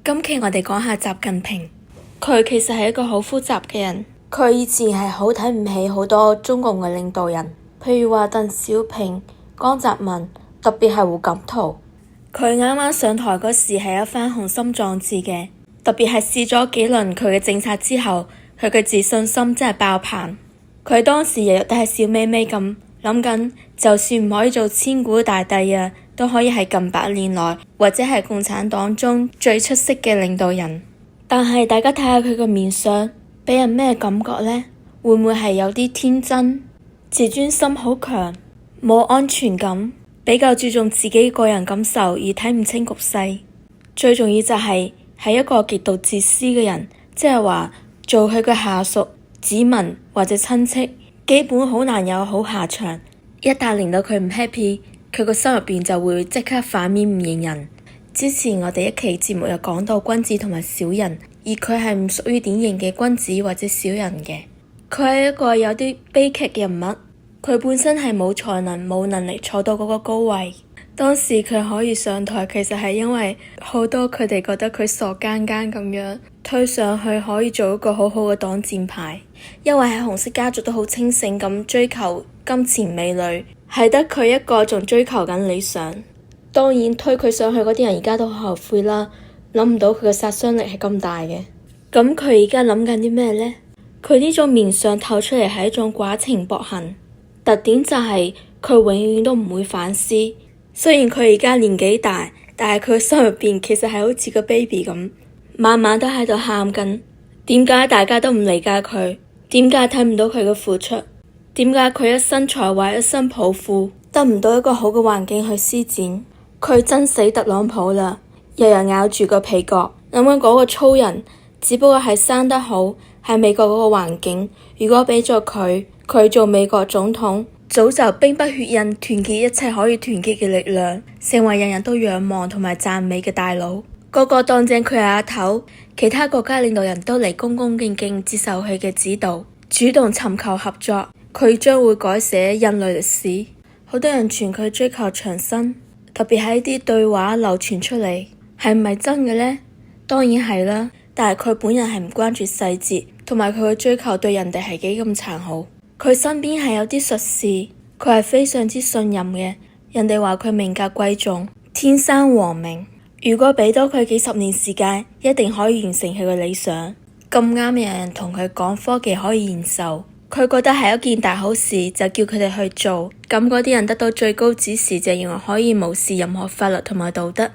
今期我哋講下習近平，佢其實係一個好複雜嘅人。佢以前係好睇唔起好多中國嘅領導人，譬如話鄧小平、江澤民，特別係胡錦濤。佢啱啱上台嗰時係一番雄心壯志嘅，特別係試咗幾輪佢嘅政策之後，佢嘅自信心真係爆棚。佢當時日日都係笑眯眯咁諗緊，就算唔可以做千古大帝啊，都可以係近100年來或者係共產黨中最出色嘅領導人。但係大家睇下佢個面相，俾人咩感覺呢？會唔會係有啲天真、自尊心好強、冇安全感，比較注重自己個人感受而睇唔清局勢？最重要就係一個極度自私嘅人，即係話做佢嘅下屬、子民或者親戚，基本好難有好下場。一旦令到佢唔 happy，佢個心入邊就會即刻反面唔認人。之前我哋一期節目有講到君子同埋小人，而佢係唔屬於典型嘅君子或者小人嘅。佢係一個有啲悲劇嘅人物，佢本身係冇才能、冇能力坐到嗰個高位。當時佢可以上台，其實係因為好多佢哋覺得佢傻更更咁樣推上去，可以做一個好好嘅擋箭牌。因為喺紅色家族都好清醒咁追求金錢美女，係得佢一個仲追求緊理想。當然推佢上去嗰啲人而家都好後悔啦，諗唔到佢嘅殺傷力係咁大嘅。咁佢而家諗緊啲咩呢？佢呢種面相透出嚟係一種寡情薄恨，特點就係佢永遠都唔會反思。雖然佢而家年紀大，但係佢心入邊其實係好似個 baby 咁，晚晚都喺度喊緊。點解大家都唔理解佢？點解睇唔到佢嘅付出？點解佢一身才華、一身抱負，得唔到一個好嘅環境去施展？佢憎死特朗普啦，日日咬住個皮角，諗緊嗰個粗人，只不過係生得好，係美國嗰個環境。如果俾咗佢做美國總統，早就兵不血刃，團結一切可以團結嘅力量，成為人人都仰望同埋讚美嘅大佬。個個當正佢係阿頭，其他國家領導人都嚟恭恭敬敬接受佢嘅指導，主動尋求合作。佢將會改寫人類歷史。好多人傳佢追求長生，特別係啲對話流傳出嚟，係唔係真嘅呢？當然係啦，但係佢本人係唔關注細節，同埋佢嘅追求對人哋係幾咁殘酷。佢身邊係有啲術士，佢係非常之信任嘅。人哋話佢命格貴重，天生皇命。如果俾多佢幾十年時間，一定可以完成佢嘅理想。咁啱有人同佢講科技可以延壽，佢覺得係一件大好事，就叫佢哋去做。咁嗰啲人得到最高指示，就認為可以無視任何法律同埋道德。